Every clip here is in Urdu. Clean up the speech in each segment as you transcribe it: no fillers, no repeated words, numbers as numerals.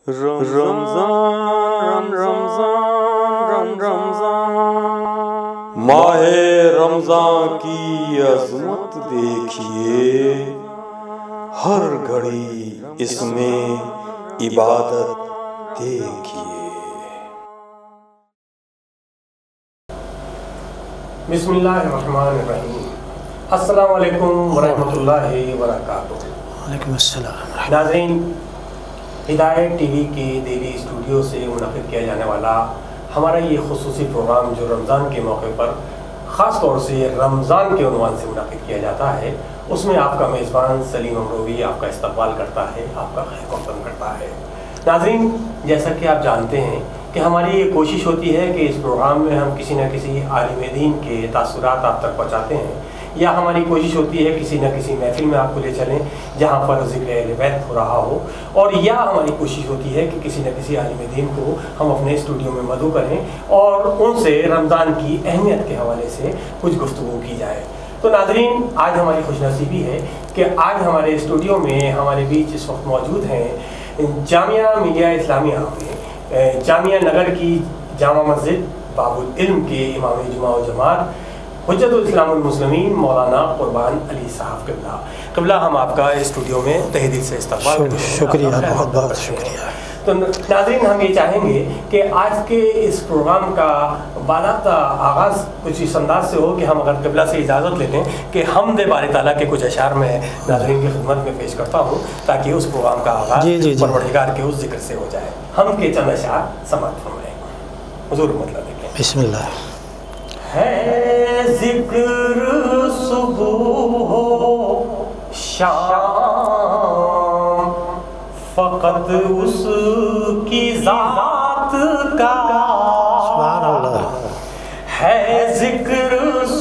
رمضان رمضان رمضان ماہ رمضان کی عظمت دیکھیے، ہر گھڑی اس میں عبادت دیکھیے۔ بسم اللہ الرحمن الرحیم۔ السلام علیکم ورحمۃ اللہ وبرکاتہ۔ وعلیکم السلام۔ ناظرین، ہدایت ٹی وی کے دہلی اسٹوڈیو سے منعقد کیا جانے والا ہمارا یہ خصوصی پروگرام جو رمضان کے موقع پر خاص طور سے رمضان کے عنوان سے منعقد کیا جاتا ہے، اس میں آپ کا میزبان سلیم امروی آپ کا استقبال کرتا ہے، آپ کا خیر مقدم کرتا ہے۔ ناظرین، جیسا کہ آپ جانتے ہیں کہ ہماری یہ کوشش ہوتی ہے کہ اس پروگرام میں ہم کسی نہ کسی عالم دین کے تاثرات آپ تک پہنچاتے ہیں، یا ہماری کوشش ہوتی ہے کسی نہ کسی محفل میں آپ کو لے چلیں جہاں پر ذکر اہل بیت ہو رہا ہو، اور یا ہماری کوشش ہوتی ہے کہ کسی نہ کسی عالم دین کو ہم اپنے اسٹوڈیو میں مدعو کریں اور ان سے رمضان کی اہمیت کے حوالے سے کچھ گفتگو کی جائے۔ تو ناظرین، آج ہماری خوش نصیبی ہے کہ آج ہمارے اسٹوڈیو میں ہمارے بیچ اس وقت موجود ہیں جامعہ ملیہ اسلامیہ میں جامعہ نگر کی جامع مسجد باب العلم کے امام جمعہ و جماعت حجت الاسلام المسلمین مولانا قربان علی صاحب قبلہ ہم آپ کا اسٹوڈیو میں تہہ دل سے استقبال کرتے ہیں۔ شکریہ، بہت بہت شکریہ۔ تو ناظرین، ہم یہ چاہیں گے کہ آج کے اس پروگرام کا باضابطہ آغاز کچھ اس انداز سے ہو کہ ہم اگر قبلہ سے اجازت لیتے ہیں کہ حمد باری تعالیٰ کے کچھ اشعار میں ناظرین کی خدمت میں پیش کرتا ہوں تاکہ اس پروگرام کا آغاز پروردگار کے اس ذکر سے ہو جائے۔ ہم کے چند اشعار سماعت فرمائیں۔ حضور مطلب دیکھیں۔ بسم اللہ۔ ہے ذکر صبح و شام فقط اس کی ذات کا، سبحان اللہ۔ ہے ذکر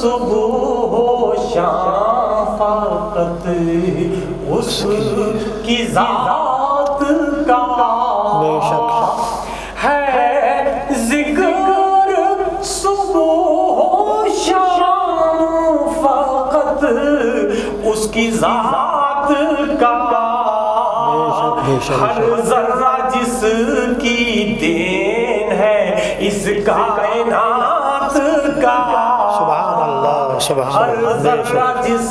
صبح و شام فقط اس کی ذات کا، بے شک ہے ذکر صبح اس کی ذات کا، ہر ذرہ جس کی دین ہے اس کائنات کا، سبحان اللہ، سبحان ہر اللہ۔ ذرہ جس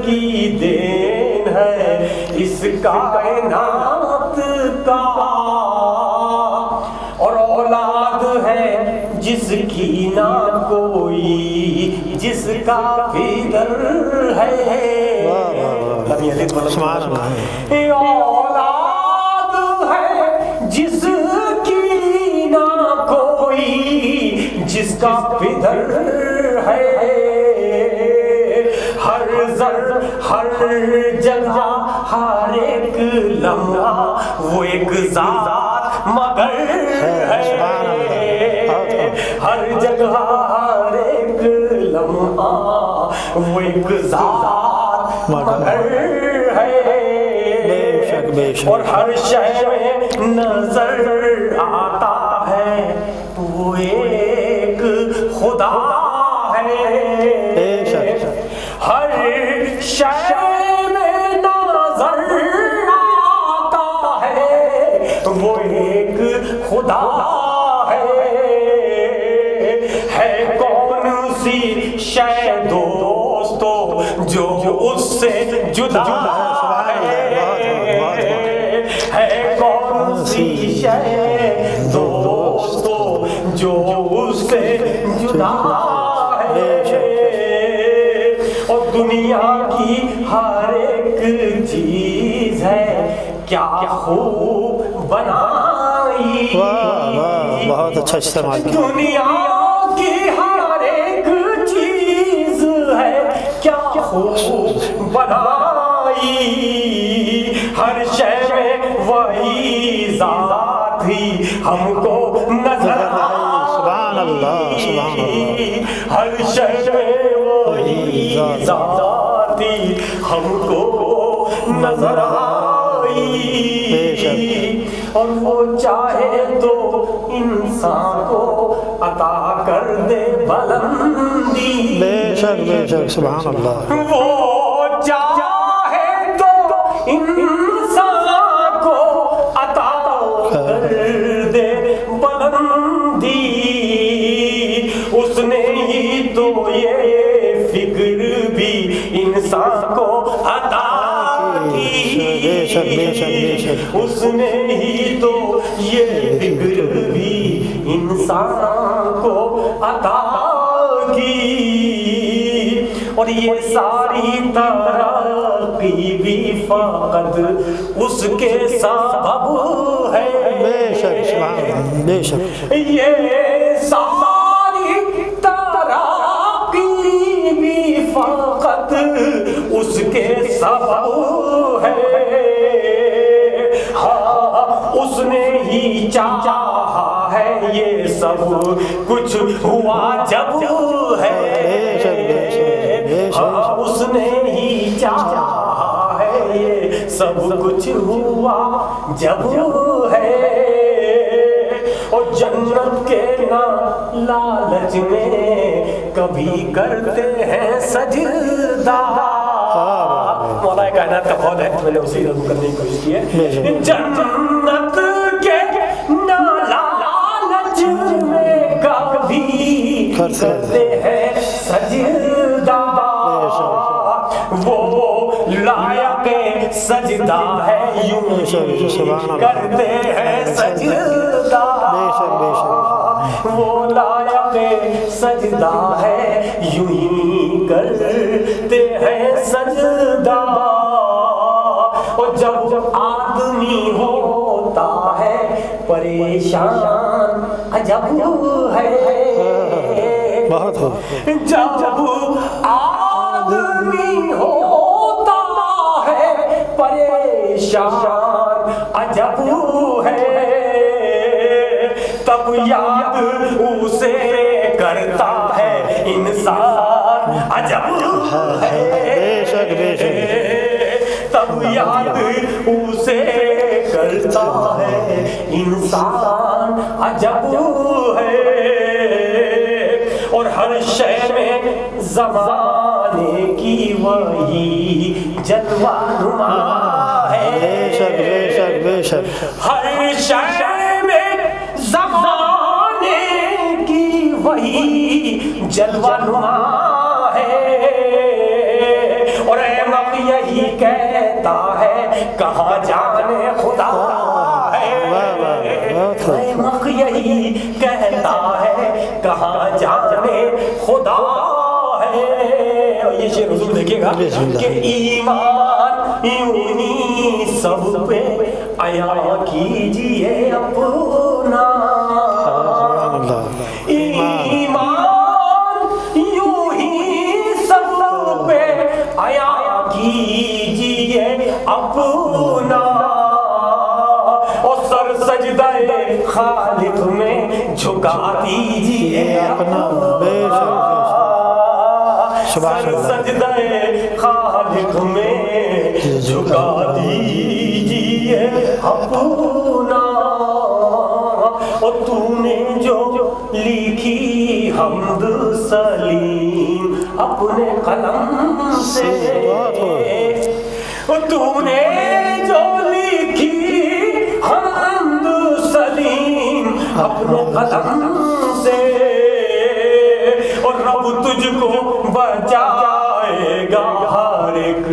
کی دین ہے اس کائنات کا، اور اولاد ہے جس کی نہ کوئی جس کا فدر ہے، سبحان اللہ۔ اولاد ہے جس کی نہ کوئی جس کا فدر ہے، ہر ہر جگہ ہر ایک لمحہ وہ ایک ذات مگر ہے، ہر جگہ ہر ایک لمحہ وہ ایک ذات مگر ہے، اور ہر شے میں نظر آتا ہے وہ ایک خدا ہے، ہر شے میں نظر آتا ہے وہ ایک خدا ہے، کون سی شے دوستو جو اس سے جدا ہے کون سی شے دوستو جو اس سے جدا ہے، اور دنیا کی ہر ایک چیز ہے کیا خوب بنائی، بہت اچھا استعمال کیا۔ دنیا کی ہر ایک چیز ہے کیا خوب بنائی، ہر شے میں وہی ذات ہی ہم کو نظر آئی، سبحان اللہ، سبحان اللہ۔ ہر شے میں وہی ذات ہی ہم کو نظر آئی، اور وہ چاہے تو انسان کو عطا کر دے بلندی، بے شک بے شک، سبحان اللہ۔ وہ چاہے تو انسان کو عطا دے بلندی اس نے ہی تو یہ فکر بھی انسان کو عطا کی اس نے ہی تو یہ فکر بھی انسان کو عطا کی اور یہ ساری ترقی بھی فقط اس کے سبب ہے بے شک یہ ساری ترقی بھی فقط اس کے سبب ہے ہاں اس نے ہی چاہا ہے یہ سب کچھ ہوا جب ہے ہاں اس نے ہی چاہا ہے یہ سب کچھ ہوا جب ہے اور جنت کے نا لالچ میں کبھی کرتے ہیں سجدہ مولا کائنات کا قول ہے میں نے اسی رضو کرنے کی کوشش کی ہے جنت کے نا لالچ میں کبھی کرتے ہیں سجدہ وہ لائق سجدہ ہے یوں کرتے ہیں سجدہ وہ لائق سجدہ ہے یوں ہی کرتے ہیں سجدہ اور جب آدمی ہوتا ہے پریشان عجب ہے بہت ہو جب آدمی ہوتا ہے پریشان عجب ہے تب یاد اسے کرتا ہے انسان عجب ہے تب یاد اسے کرتا ہے انسان عجب ہے اور ہر شے میں زمانے کی وہی جلوہ نما ہے ہر شے میں زمانے کی وہی جلوہ نما ہے اور احمق یہی کہتا ہے کہاں جانے خدا ہے احمق یہی کہتا ہے کہاں جانے خدا ہے اور یہ شعر حضور دیکھیے گا کہ ایمان یوں ہی سب پہ عیا کیجئے اپنا ایمان یوں ہی سب پہ عیا کیجئے اپنا اور سر سجدہ خالق میں جھکا دیجئے اپنا سر سجدہ خالق میں جھکا دیجئے اپنا اور تو نے جو لکھی حمد سلیم اپنے قلم سے اور تو نے جو لکھی حمد سلیم اپنے قلم سے اور رب تجھ کو بچائے گا ہر ایک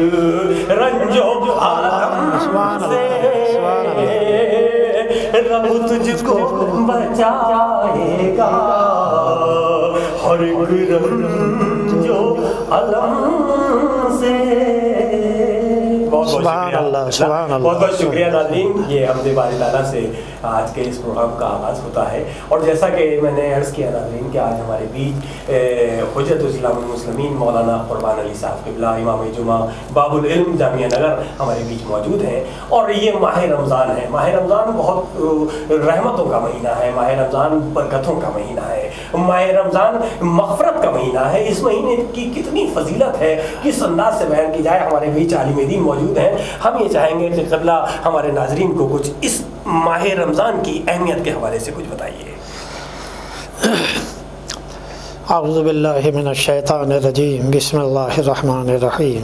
رنج و عالم سے رب تجھ کو بچائے گا ہر ایک رنج و عالم سے بہت بہت شکریہ ناظرین یہ حمد باری تعالیٰ سے آج کے اس پروگرام کا آغاز ہوتا ہے اور جیسا کہ میں نے عرض کیا ناظرین کہ آج ہمارے بیچ حجت اسلام المسلمین مولانا قربان علی صاحب قبلہ امام جمعہ باب العلم جامعہ نگر ہمارے بیچ موجود ہیں اور یہ ماہ رمضان ہے ماہ رمضان بہت رحمتوں کا مہینہ ہے ماہ رمضان برکتوں کا مہینہ ہے ماہ رمضان مغفرت کا مہینہ ہے اس مہینے کی کتنی فضیلت ہے کس انداز سے بیان کی جائے ہمارے بیچ عالم دین موجود ہیں ہم یہ چاہیں گے کہ قبلہ ہمارے ناظرین کو کچھ اس ماہ رمضان کی اہمیت کے حوالے سے کچھ بتائیے اعوذ باللہ من الشیطان الرجیم بسم اللہ الرحمن الرحیم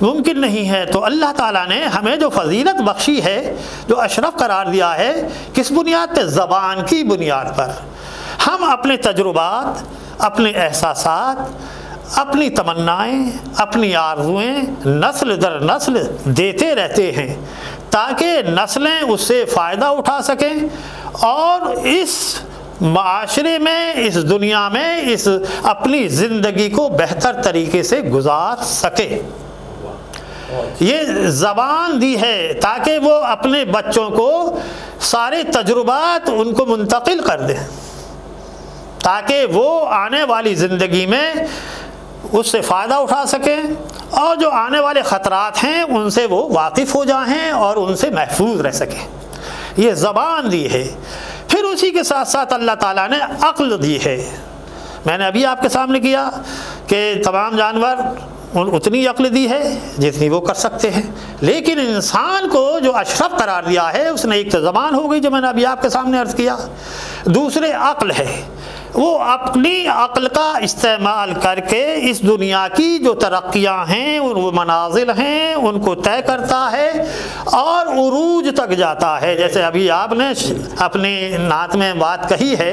ممکن نہیں ہے۔ تو اللہ تعالیٰ نے ہمیں جو فضیلت بخشی ہے، جو اشرف قرار دیا ہے، کس بنیاد پہ؟ زبان کی بنیاد پر۔ ہم اپنے تجربات، اپنے احساسات، اپنی تمنائیں، اپنی آرزوئیں نسل در نسل دیتے رہتے ہیں تاکہ نسلیں اس سے فائدہ اٹھا سکیں اور اس معاشرے میں، اس دنیا میں، اس اپنی زندگی کو بہتر طریقے سے گزار سکے۔ یہ زبان دی ہے تاکہ وہ اپنے بچوں کو سارے تجربات ان کو منتقل کر دیں، تاکہ وہ آنے والی زندگی میں اس سے فائدہ اٹھا سکیں اور جو آنے والے خطرات ہیں ان سے وہ واقف ہو جائیں اور ان سے محفوظ رہ سکیں۔ یہ زبان دی ہے۔ پھر اسی کے ساتھ ساتھ اللہ تعالیٰ نے عقل دی ہے۔ میں نے ابھی آپ کے سامنے کیا کہ تمام جانور اتنی عقل دی ہے جتنی وہ کر سکتے ہیں، لیکن انسان کو جو اشرف قرار دیا ہے اس نے ایک تو زبان ہو گئی جو میں نے ابھی آپ کے سامنے عرض کیا، دوسرے عقل ہے۔ وہ اپنی عقل کا استعمال کر کے اس دنیا کی جو ترقیاں ہیں، وہ منازل ہیں، ان کو طے کرتا ہے اور عروج تک جاتا ہے۔ جیسے ابھی آپ نے اپنی نعت میں بات کہی ہے،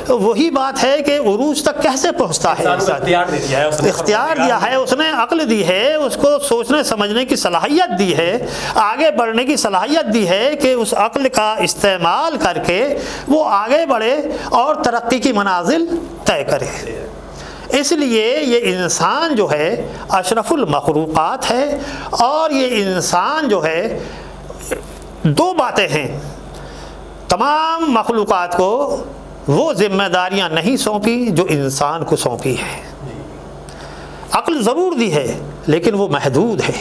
وہی بات ہے کہ عروج تک کیسے پہنچتا ہے۔ اختیار دیا ہے، اس نے عقل دی ہے، اس کو سوچنے سمجھنے کی صلاحیت دی ہے، آگے بڑھنے کی صلاحیت دی ہے کہ اس عقل کا استعمال کر کے وہ آگے بڑھے اور ترقی کی منازل طے کرے۔ اس لیے یہ انسان جو ہے اشرف المخلوقات ہے، اور یہ انسان جو ہے دو باتیں ہیں، تمام مخلوقات کو وہ ذمہ داریاں نہیں سونپی جو انسان کو سونپی ہے۔ عقل ضرور دی ہے لیکن وہ محدود ہے،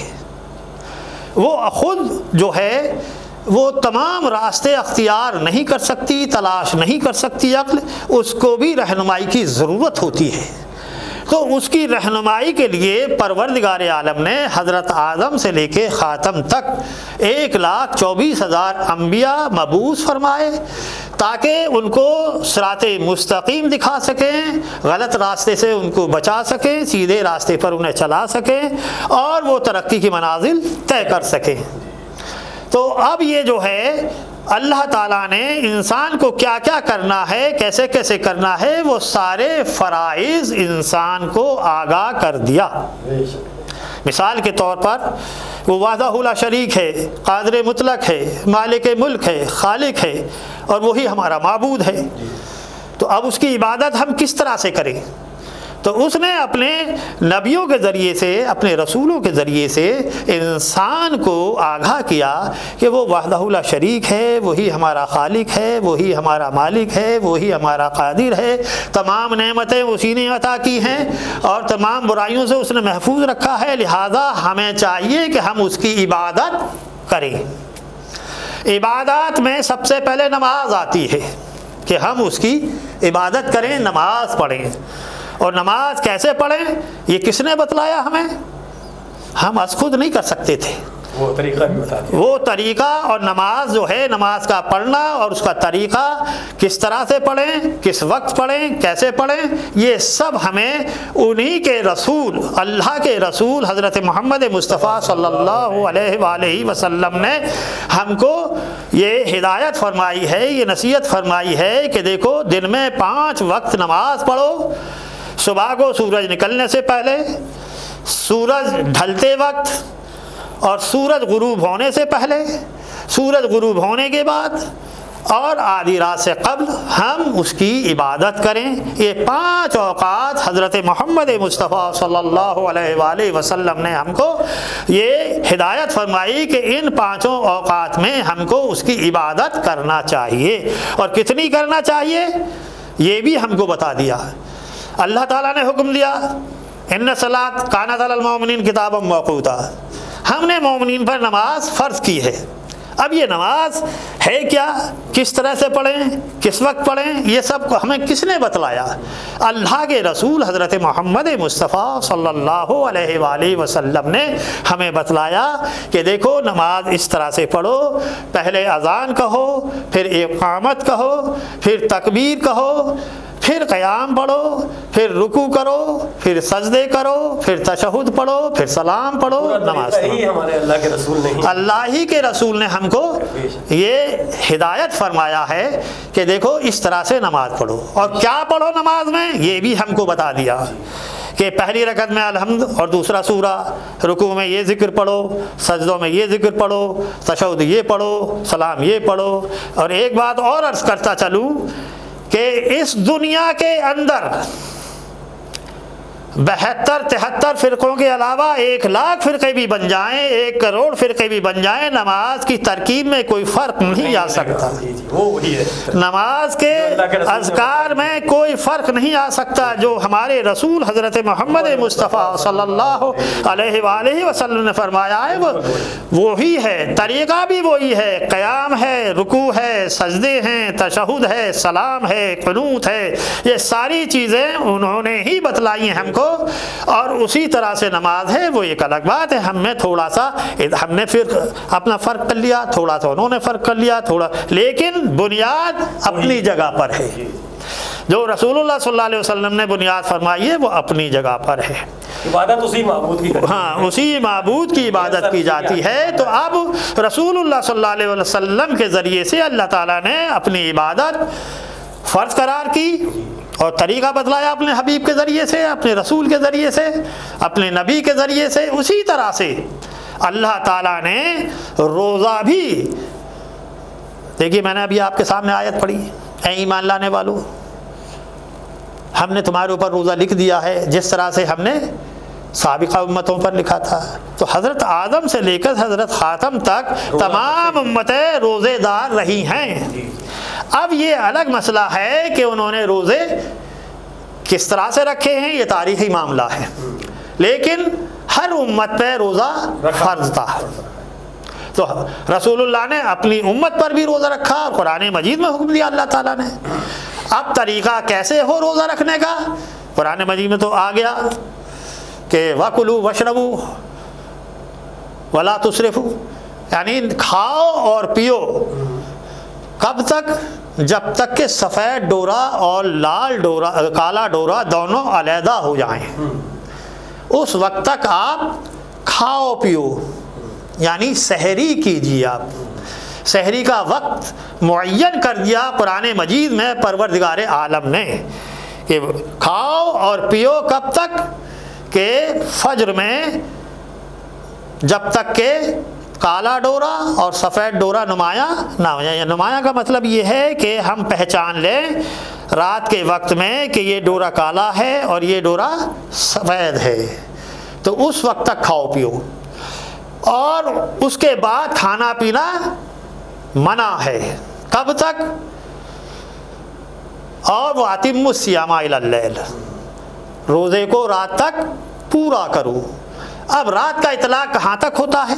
وہ خود جو ہے وہ تمام راستے اختیار نہیں کر سکتی، تلاش نہیں کر سکتی۔ عقل، اس کو بھی رہنمائی کی ضرورت ہوتی ہے۔ تو اس کی رہنمائی کے لیے پروردگار عالم نے حضرت آدم سے لے کے خاتم تک 1,24,000 انبیاء مبعوث فرمائے تاکہ ان کو صراط مستقیم دکھا سکیں، غلط راستے سے ان کو بچا سکیں، سیدھے راستے پر انہیں چلا سکیں اور وہ ترقی کی منازل طے کر سکیں۔ تو اب یہ جو ہے اللہ تعالیٰ نے انسان کو کیا کیا کرنا ہے، کیسے کیسے کرنا ہے، وہ سارے فرائض انسان کو آگاہ کر دیا۔ مثال کے طور پر وہ وحدہ لا شریک ہے، قادر مطلق ہے، مالک ملک ہے، خالق ہے، اور وہی ہمارا معبود ہے۔ تو اب اس کی عبادت ہم کس طرح سے کریں؟ تو اس نے اپنے نبیوں کے ذریعے سے، اپنے رسولوں کے ذریعے سے انسان کو آگاہ کیا کہ وہ وحدہ لا شریک ہے، وہی ہمارا خالق ہے، وہی ہمارا مالک ہے، وہی ہمارا قادر ہے، تمام نعمتیں اسی نے عطا کی ہیں اور تمام برائیوں سے اس نے محفوظ رکھا ہے، لہذا ہمیں چاہیے کہ ہم اس کی عبادت کریں۔ عبادات میں سب سے پہلے نماز آتی ہے کہ ہم اس کی عبادت کریں، نماز پڑھیں۔ اور نماز کیسے پڑھیں یہ کس نے بتلایا ہمیں؟ ہم از خود نہیں کر سکتے تھے، وہ طریقہ بھی بتا دیا۔ وہ طریقہ اور نماز جو ہے، نماز کا پڑھنا اور اس کا طریقہ، کس طرح سے پڑھیں، کس وقت پڑھیں، کیسے پڑھیں، یہ سب ہمیں انہی کے رسول، اللہ کے رسول حضرت محمد مصطفیٰ صلی اللہ علیہ وآلہ وسلم نے ہم کو یہ ہدایت فرمائی ہے، یہ نصیحت فرمائی ہے کہ دیکھو دن میں 5 وقت نماز پڑھو، صبح کو سورج نکلنے سے پہلے، سورج ڈھلتے وقت اور سورج غروب ہونے سے پہلے، سورج غروب ہونے کے بعد اور آدھی رات سے قبل ہم اس کی عبادت کریں۔ یہ 5 اوقات حضرت محمد مصطفیٰ صلی اللہ علیہ وآلہ وسلم نے ہم کو یہ ہدایت فرمائی کہ ان 5 اوقات میں ہم کو اس کی عبادت کرنا چاہیے، اور کتنی کرنا چاہیے یہ بھی ہم کو بتا دیا۔ اللہ تعالیٰ نے حکم دیا ان الصلاۃ کانت علی المؤمنین کتابا موقوتا، ہم نے مومنین پر نماز فرض کی ہے۔ اب یہ نماز ہے کیا، کس طرح سے پڑھیں، کس وقت پڑھیں، یہ سب کو ہمیں کس نے بتلایا؟ اللہ کے رسول حضرت محمد مصطفیٰ صلی اللہ علیہ وآلہ وسلم نے ہمیں بتلایا کہ دیکھو نماز اس طرح سے پڑھو، پہلے اذان کہو، پھر اقامت کہو، پھر تکبیر کہو، پھر قیام پڑھو، پھر رکوع کرو، پھر سجدے کرو، پھر تشہد پڑھو، پھر سلام پڑھو، نماز پڑھو۔ ہمارے اللہ کے رسول نہیں، اللہ ہی کے رسول نے ہم کو یہ ہدایت فرمایا ہے کہ دیکھو اس طرح سے نماز پڑھو، اور کیا پڑھو نماز میں یہ بھی ہم کو بتا دیا کہ پہلی رکعت میں الحمد اور دوسرا سورہ، رکوع میں یہ ذکر پڑھو، سجدوں میں یہ ذکر پڑھو، تشہد یہ پڑھو، سلام یہ پڑھو۔ اور ایک بات اور عرض کرتا چلوں کہ اس دنیا کے اندر 72-73 فرقوں کے علاوہ 1,00,000 فرقے بھی بن جائیں، 1 کروڑ فرقے بھی بن جائیں، نماز کی ترکیب میں کوئی فرق نہیں آ سکتا۔ نماز کے اذکار میں کوئی فرق نہیں آ سکتا۔ جو ہمارے رسول حضرت محمد مصطفیٰ صلی اللہ علیہ وآلہ وسلم نے فرمایا ہے وہ وہی ہے، طریقہ بھی وہی ہے، قیام ہے، رکوع ہے، سجدے ہیں، تشہد ہے، سلام ہے، قنوت ہے، یہ ساری چیزیں انہوں نے ہی بتلائی ہیں ہم کو، اور اسی طرح سے نماز ہے۔ وہ ایک الگ بات ہے، ہم نے تھوڑا سا ہم نے پھر اپنا فرق کر لیا، تھوڑا سا انہوں نے فرق کر لیا تھوڑا، لیکن بنیاد اپنی جگہ پر ہے۔ جو رسول اللہ صلی اللہ علیہ وسلم نے بنیاد فرمائی ہے وہ اپنی جگہ پر ہے۔ عبادت اسی معبود کی، ہاں اسی معبود کی عبادت کی جاتی ہے۔ تو اب رسول اللہ صلی اللہ علیہ وسلم کے ذریعے سے اللہ تعالیٰ نے اپنی عبادت فرض قرار کی اور طریقہ بتلایا اپنے حبیب کے ذریعے سے، اپنے رسول کے ذریعے سے، اپنے نبی کے ذریعے سے۔ اسی طرح سے اللہ تعالیٰ نے روزہ بھی، دیکھیے میں نے ابھی آپ کے سامنے آیت پڑھی، اے ایمان لانے والو ہم نے تمہارے اوپر روزہ لکھ دیا ہے جس طرح سے ہم نے سابقہ امتوں پر لکھا تھا۔ تو حضرت آدم سے لے کر حضرت خاتم تک تمام امتیں روزے دار رہی ہیں۔ اب یہ الگ مسئلہ ہے کہ انہوں نے روزے کس طرح سے رکھے ہیں، یہ تاریخی معاملہ ہے، لیکن ہر امت پہ روزہ فرض تھا۔ تو رسول اللہ نے اپنی امت پر بھی روزہ رکھا اور قرآن مجید میں حکم دیا اللہ تعالیٰ نے۔ اب طریقہ کیسے ہو روزہ رکھنے کا، قرآن مجید میں تو آ گیا کہ وَكُلُوا وَاشْرَبُوا وَلَا تُسْرِفُوا، یعنی کھاؤ اور پیو۔ کب تک؟ جب تک کہ سفید ڈورا اور لال ڈورا، کالا ڈورا دونوں علیحدہ ہو جائیں، اس وقت تک آپ کھاؤ پیو، یعنی سحری کیجیے۔ آپ سحری کا وقت معین کر دیا قرآن مجید میں پروردگار عالم نے کہ کھاؤ اور پیو کب تک کہ فجر میں، جب تک کہ کالا ڈورا اور سفید ڈورا نمایاں نہ ہو جائے۔ نمایاں کا مطلب یہ ہے کہ ہم پہچان لیں رات کے وقت میں کہ یہ ڈورا کالا ہے اور یہ ڈورا سفید ہے، تو اس وقت تک کھاؤ پیو، اور اس کے بعد کھانا پینا منع ہے۔ کب تک؟ اور وَأَتِمُّوا الصِّيَامَ إِلَى اللَّيْلِ، روزے کو رات تک پورا کرو۔ اب رات کا اطلاق کہاں تک ہوتا ہے؟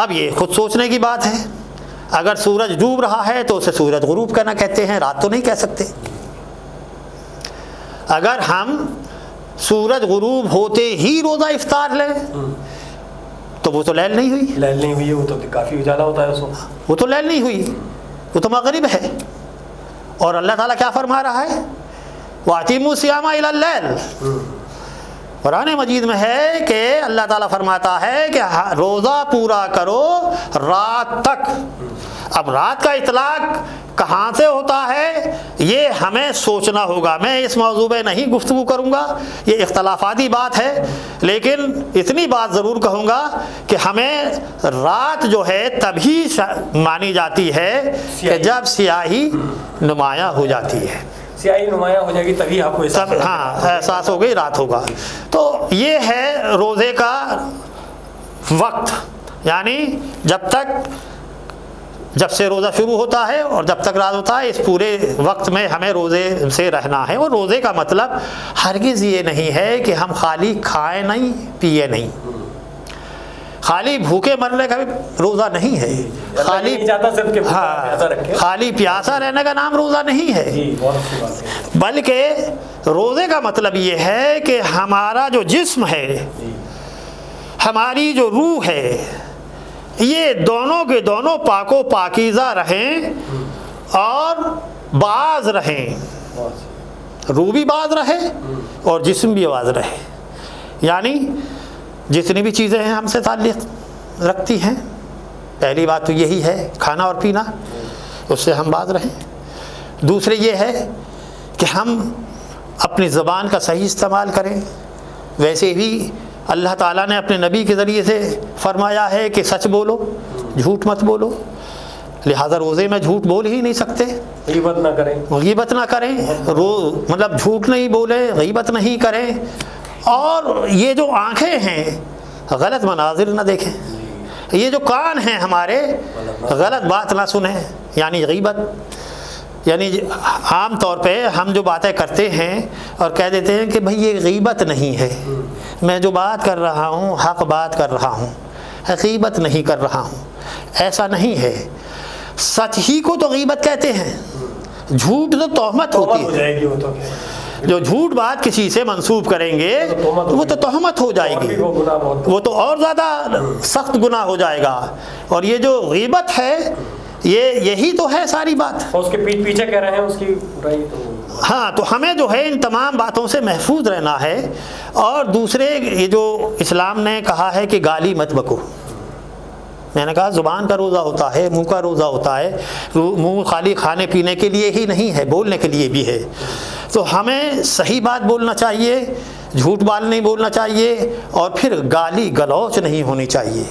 اب یہ خود سوچنے کی بات ہے۔ اگر سورج ڈوب رہا ہے تو اسے سورج غروب کرنا کہتے ہیں، رات تو نہیں کہہ سکتے۔ اگر ہم سورج غروب ہوتے ہی روزہ افطار لیں تو وہ تو لیل نہیں ہوئی، لیل نہیں ہوئی، وہ تو کافی اجالا ہوتا ہے اس وقت، وہ تو لیل نہیں ہوئی، وہ تو مغرب ہے۔ اور اللہ تعالیٰ کیا فرما رہا ہے؟ وَأَتِمُّوا الصِّيَامَ إِلَى اللَّيْلِ، قرآن مجید میں ہے کہ اللہ تعالیٰ فرماتا ہے کہ روزہ پورا کرو رات تک۔ اب رات کا اطلاق کہاں سے ہوتا ہے یہ ہمیں سوچنا ہوگا۔ میں اس موضوع میں نہیں گفتگو کروں گا، یہ اختلافاتی بات ہے، لیکن اتنی بات ضرور کہوں گا کہ ہمیں رات جو ہے تبھی مانی جاتی ہے کہ جب سیاہی نمایاں ہو جاتی ہے، سیاہی نمایاں ہو جائے گی تبھی آپ کو احساس ہو گئی رات ہوگا۔ تو یہ ہے روزے کا وقت، یعنی جب سے روزہ شروع ہوتا ہے اور جب تک رات ہوتا ہے، اس پورے وقت میں ہمیں روزے سے رہنا ہے۔ اور روزے کا مطلب ہرگز یہ نہیں ہے کہ ہم خالی کھائیں نہیں پیے نہیں، خالی بھوکے مرنے کا بھی روزہ نہیں ہے، خالی پیاسا رہنے کا نام روزہ نہیں ہے، بلکہ روزے کا مطلب یہ ہے کہ ہمارا جو جسم ہے، ہماری جو روح ہے، یہ دونوں کے دونوں پاک و پاکیزہ رہیں اور باز رہیں۔ روح بھی باز رہے اور جسم بھی باز رہے، یعنی جتنی بھی چیزیں ہیں ہم سے تعلق رکھتی ہیں، پہلی بات تو یہی ہے کھانا اور پینا، اس سے ہم باز رہیں۔ دوسرے یہ ہے کہ ہم اپنی زبان کا صحیح استعمال کریں، ویسے ہی اللہ تعالیٰ نے اپنے نبی کے ذریعے سے فرمایا ہے کہ سچ بولو، جھوٹ مت بولو، لہذا روزے میں جھوٹ بول ہی نہیں سکتے، غیبت نہ کریں، غیبت نہ کریں، مطلب جھوٹ نہیں بولیں، غیبت نہیں کریں، اور یہ جو آنکھیں ہیں غلط مناظر نہ دیکھیں، یہ جو کان ہیں ہمارے غلط بات نہ سنیں، یعنی غیبت، یعنی عام طور پہ ہم جو باتیں کرتے ہیں اور کہہ دیتے ہیں کہ بھئی یہ غیبت نہیں ہے، میں جو بات کر رہا ہوں حق بات کر رہا ہوں، غیبت نہیں کر رہا ہوں، ایسا نہیں ہے۔ سچ ہی کو تو غیبت کہتے ہیں، جھوٹ تو تہمت ہوتی ہے، جو جھوٹ بات کسی سے منسوب کریں گے وہ تو تہمت ہو جائے گی، وہ تو اور زیادہ سخت گناہ ہو جائے گا، اور یہ جو غیبت ہے یہی تو ہے ساری بات، اس کے پیچھے کہہ رہے ہیں اس کی برائی تو ہاں۔ تو ہمیں جو ہے ان تمام باتوں سے محفوظ رہنا ہے، اور دوسرے یہ جو اسلام نے کہا ہے کہ گالی مت بکو، میں نے کہا زبان کا روزہ ہوتا ہے، منہ کا روزہ ہوتا ہے، منہ خالی کھانے پینے کے لیے ہی نہیں ہے، بولنے کے لیے بھی ہے، تو ہمیں صحیح بات بولنا چاہیے، جھوٹ بال نہیں بولنا چاہیے، اور پھر گالی گلوچ نہیں ہونی چاہیے۔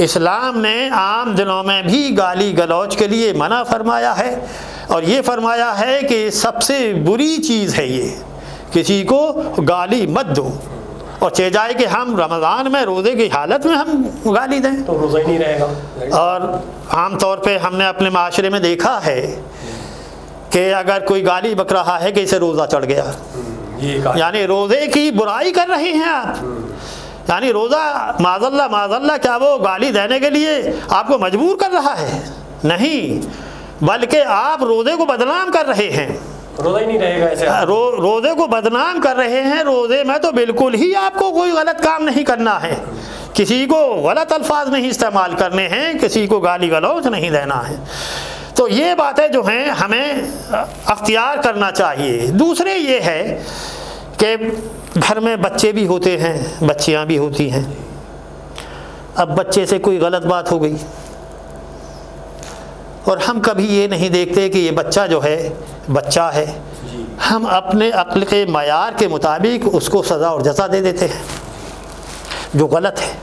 اسلام نے عام دنوں میں بھی گالی گلوچ کے لیے منع فرمایا ہے، اور یہ فرمایا ہے کہ سب سے بری چیز ہے یہ، کسی کو گالی مت دو، اور چاہے جائے کہ ہم رمضان میں روزے کی حالت میں ہم گالی دیں تو روزہ ہی نہیں رہے گا۔ اور عام طور پہ ہم نے اپنے معاشرے میں دیکھا ہے کہ اگر کوئی گالی بک رہا ہے کہ اسے روزہ چڑھ گیا، یعنی روزے کی برائی کر رہے ہیں آپ، یعنی روزہ معاذ اللہ کیا وہ گالی دینے کے لیے آپ کو مجبور کر رہا ہے؟ نہیں، بلکہ آپ روزے کو بدنام کر رہے ہیں، روزہ ہی نہیں رہے گا ایسے، روزے کو بدنام کر رہے ہیں۔ روزے میں تو بالکل ہی آپ کو کوئی غلط کام نہیں کرنا ہے، کسی کو غلط الفاظ نہیں استعمال کرنے ہیں، کسی کو گالی گلوچ نہیں دینا ہے، تو یہ باتیں جو ہیں ہمیں اختیار کرنا چاہیے۔ دوسرے یہ ہے کہ گھر میں بچے بھی ہوتے ہیں، بچیاں بھی ہوتی ہیں، اب بچے سے کوئی غلط بات ہو گئی، اور ہم کبھی یہ نہیں دیکھتے کہ یہ بچہ جو ہے بچہ ہے، ہم اپنے عقل کے معیار کے مطابق اس کو سزا اور جزا دے دیتے ہیں، جو غلط ہے۔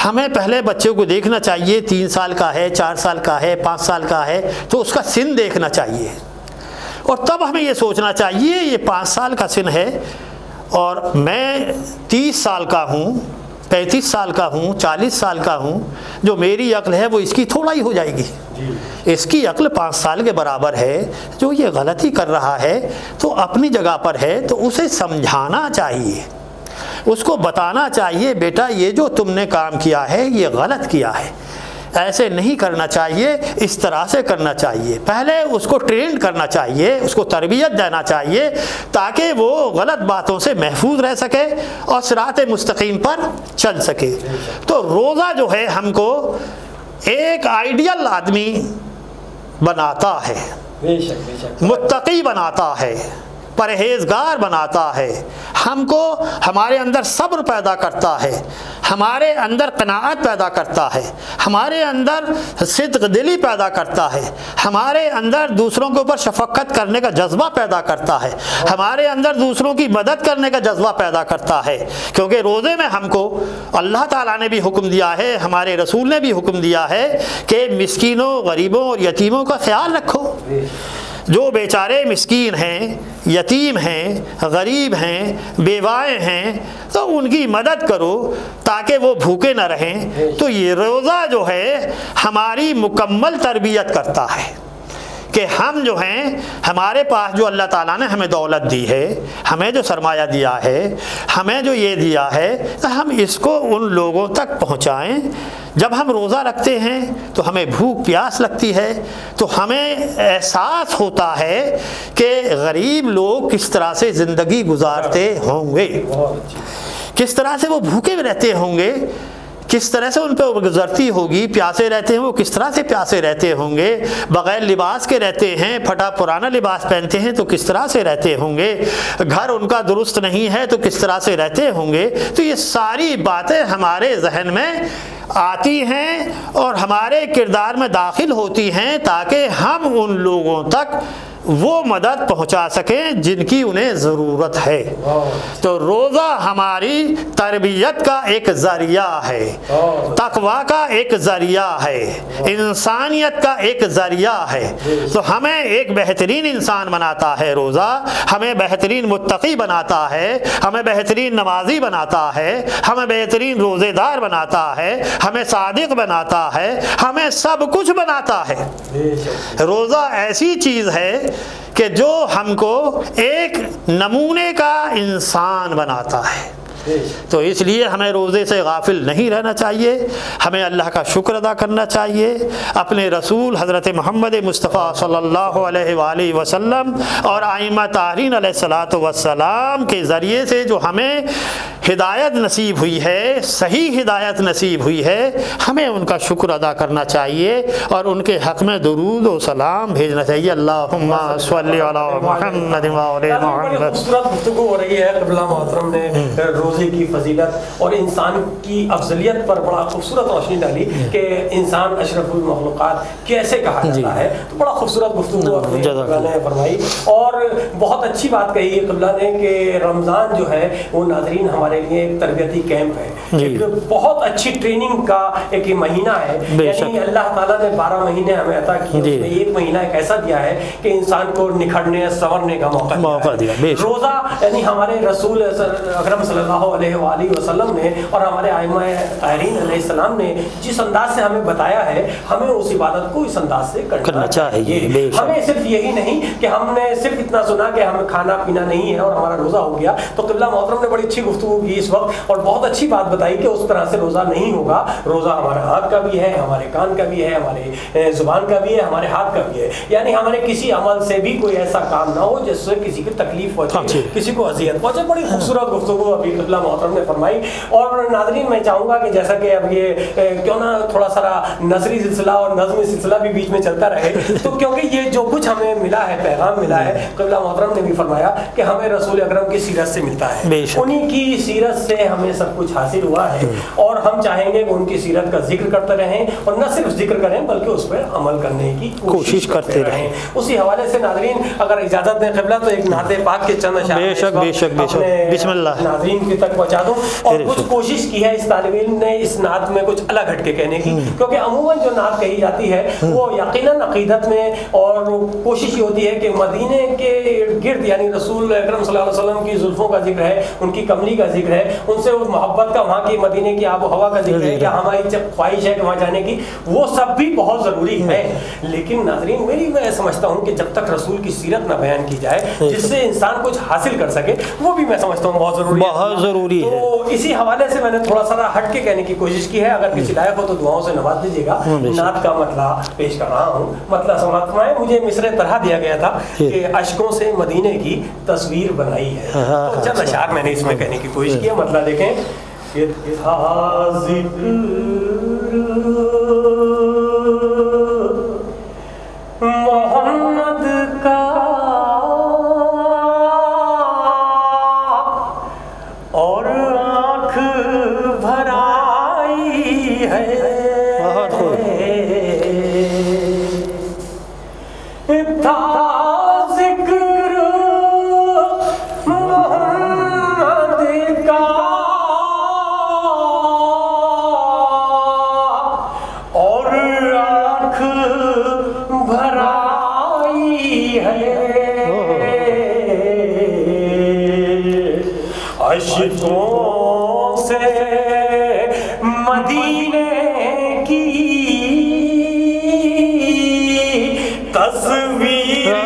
ہمیں پہلے بچے کو دیکھنا چاہیے، 3 سال کا ہے، 4 سال کا ہے، 5 سال کا ہے، تو اس کا سن دیکھنا چاہیے، اور تب ہمیں یہ سوچنا چاہیے یہ 5 سال کا سن ہے، اور میں 30 سال کا ہوں، 35 سال کا ہوں، 40 سال کا ہوں، جو میری عقل ہے وہ اس کی تھوڑا ہی ہو جائے گی، اس کی عقل 5 سال کے برابر ہے، جو یہ غلطی کر رہا ہے تو اپنی جگہ پر ہے، تو اسے سمجھانا چاہیے، اس کو بتانا چاہیے بیٹا یہ جو تم نے کام کیا ہے یہ غلط کیا ہے، ایسے نہیں کرنا چاہیے، اس طرح سے کرنا چاہیے۔ پہلے اس کو ٹرینڈ کرنا چاہیے، اس کو تربیت دینا چاہیے، تاکہ وہ غلط باتوں سے محفوظ رہ سکے اور صراط مستقیم پر چل سکے۔ تو روزہ جو ہے ہم کو ایک آئیڈیل آدمی بناتا ہے، متقی بناتا ہے، پرہیزگار بناتا ہے، ہم کو ہمارے اندر صبر پیدا کرتا ہے، ہمارے اندر قناعت پیدا کرتا ہے، ہمارے اندر صدق دلی پیدا کرتا ہے، ہمارے اندر دوسروں کے اوپر شفقت کرنے کا جذبہ پیدا کرتا ہے، ہمارے اندر دوسروں کی مدد کرنے کا جذبہ پیدا کرتا ہے، کیونکہ روزے میں ہم کو اللہ تعالیٰ نے بھی حکم دیا ہے، ہمارے رسول نے بھی حکم دیا ہے کہ مسکینوں، غریبوں اور یتیموں کا خیال رکھو۔ جو بیچارے مسکین ہیں، یتیم ہیں، غریب ہیں، بیوائیں ہیں، تو ان کی مدد کرو تاکہ وہ بھوکے نہ رہیں۔ تو یہ روزہ جو ہے ہماری مکمل تربیت کرتا ہے کہ ہم جو ہیں، ہمارے پاس جو اللہ تعالیٰ نے ہمیں دولت دی ہے، ہمیں جو سرمایہ دیا ہے، ہمیں جو یہ دیا ہے، تو ہم اس کو ان لوگوں تک پہنچائیں۔ جب ہم روزہ رکھتے ہیں تو ہمیں بھوک پیاس لگتی ہے، تو ہمیں احساس ہوتا ہے کہ غریب لوگ کس طرح سے زندگی گزارتے ہوں گے، کس طرح سے وہ بھوکے رہتے ہوں گے، کس طرح سے ان پہ گزرتی ہوگی، پیاسے رہتے ہیں وہ کس طرح سے پیاسے رہتے ہوں گے، بغیر لباس کے رہتے ہیں، پھٹا پرانا لباس پہنتے ہیں تو کس طرح سے رہتے ہوں گے، گھر ان کا درست نہیں ہے تو کس طرح سے رہتے ہوں گے۔ تو یہ ساری باتیں ہمارے ذہن میں آتی ہیں اور ہمارے کردار میں داخل ہوتی ہیں تاکہ ہم ان لوگوں تک وہ مدد پہنچا سکیں جن کی انہیں ضرورت ہے۔ تو روزہ ہماری تربیت کا ایک ذریعہ ہے، تقویٰ کا ایک ذریعہ ہے، انسانیت کا ایک ذریعہ ہے۔ تو ہمیں ایک بہترین انسان بناتا ہے روزہ، ہمیں بہترین متقی بناتا ہے، ہمیں بہترین نمازی بناتا ہے، ہمیں بہترین روزے دار بناتا ہے، ہمیں صادق بناتا ہے، ہمیں سب کچھ بناتا ہے۔ روزہ ایسی چیز ہے کہ جو ہم کو ایک نمونے کا انسان بناتا ہے۔ تو اس لیے ہمیں روزے سے غافل نہیں رہنا چاہیے، ہمیں اللہ کا شکر ادا کرنا چاہیے، اپنے رسول حضرت محمد مصطفیٰ صلی اللہ علیہ وآلہ وسلم اور ائمہ طاہرین علیہ الصلاۃ والسلام کے ذریعے سے جو ہمیں ہدایت نصیب ہوئی ہے، صحیح ہدایت نصیب ہوئی ہے، ہمیں ان کا شکر ادا کرنا چاہیے اور ان کے حق میں درود و سلام بھیجنا چاہیے۔ اللہم صلی علی محمد وعلی محمد۔ خوبصورت گفتگو ہو رہی ہے، قبلہ محترم نے روزے کی فضیلت اور انسان کی افضلیت پر بڑا خوبصورت روشنی ڈالی کہ انسان اشرف المخلوقات کیسے کہا جاتا ہے۔ تو بڑا خوبصورت گفتگو قبلہ نے فرمائی اور بہت اچھی بات کہی قبلہ نے کہ رمضان جو ہے وہ ناظرین ہمارے لیے ایک تربیتی کیمپ ہے، ایک بہت اچھی ٹریننگ کا ایک مہینہ ہے۔ یعنی اللہ تعالیٰ نے 12 مہینے ہمیں عطا کیے، اس میں ایک مہینہ ایک ایسا دیا ہے کہ انسان کو نکھرنے سنورنے کا موقع دیا۔ روزہ یعنی ہمارے رسول اکرم صلی اللہ علیہ وآلہ وسلم نے اور ہمارے ائمہ طاہرین علیہ السلام نے جس انداز سے ہمیں بتایا ہے، ہمیں اس عبادت کو اس انداز سے کرنا چاہیے۔ ہمیں صرف یہی نہیں کہ ہم نے صرف اتنا سنا کہ ہمیں کھانا پینا نہیں ہے اور ہمارا روزہ ہو گیا۔ تو قبلہ محترم نے بڑی اچھی گفتگو کی اس وقت اور بہت اچھی بات بتائی کہ اس طرح سے روزہ نہیں ہوگا۔ روزہ ہمارے ہاتھ کا بھی ہے، ہمارے کان کا بھی ہے، ہمارے زبان کا بھی ہے، ہمارے ہاتھ کا بھی ہے۔ یعنی ہمارے کسی عمل سے بھی کوئی ایسا کام نہ ہو جس سے کسی کی تکلیف پہنچے، کسی کو اذیت پہنچے۔ بڑی خوبصورت گفتگو ابھی قبلہ محترم نے فرمائی۔ اور ناظرین میں چاہوں گا کہ جیسا کہ اب یہ کیوں نہ تھوڑا سا نثری سلسلہ اور نظمی سلسلہ بھی بیچ میں چلتا رہے، تو کیونکہ یہ جو کچھ ہمیں ملا ہے، پیغام ملا ہے، قبلہ محترم نے بھی فرمایا کہ ہمیں رسول اکرم کی سیرت سے ملتا ہے، انہی کی سیرت سے ہمیں سب کچھ حاصل ہوا ہے اور ہم چاہیں گے کہ ان کی سیرت کا ذکر کرتے رہیں اور نہ صرف ذکر کریں بلکہ اس پر عمل کرنے کی کوشش کرتے رہیں۔ اسی حوالے سے ناظرین اگر اجازت دیں قبلہ تو ایک نعت پاک کے چند اشعار بسم اللہ ناظرین کی تک پہنچا دوں۔ اور کچھ کوشش کی ہے اس طالب علم نے اس نعت میں کچھ الگ ہٹ کے کہنے کی، کیونکہ عموماً جو نعت کہی جاتی ہے وہ یقیناً عقیدت میں اور کوشش یہ ہوتی ہے کہ مدینے کے گرد یعنی رسول اکرم صلی اللہ علیہ وسلم کی زلفوں کا ذکر ہے، ان کی کملی کا ذکر ہے، ان سے اس محبت کا، وہاں کی مدینے کی آب و ہوا کا ذکر ہے، یا ہماری خواہش ہے کہ وہاں جانے کی، وہ سب بھی بہت ضروری ہے۔ لیکن ناظرین میں سمجھتا ہوں کہ جب تک رسول کی سیرت نہ بیان کی جائے جس سے انسان کچھ حاصل کر سکے، وہ بھی میں سمجھتا ہوں بہت ضروری ہے۔ تو اسی حوالے سے میں نے تھوڑا سا ہٹ کے کہنے کی کوشش کی ہے، اگر کسی لائق ہو تو دعاؤں سے نواز دیجیے گا۔ نعت کا مطلع پیش کر رہا ہوں، مطلع سماعت فرمائیں۔ مجھے مصرع طرح دیا گیا تھا کہ اشکوں سے مدینے کی تصویر بنائی ہے، تو چند اشعار میں نے اس میں کہنے کی کوشش کی ہے۔ مطلع دیکھیں، محمد کا اور آنکھ بھر آئی ہے، ذکر محمد کا اور آنکھ بھر آئی ہے، عشقوں سے مدینے کی تصویر بنائی ہے،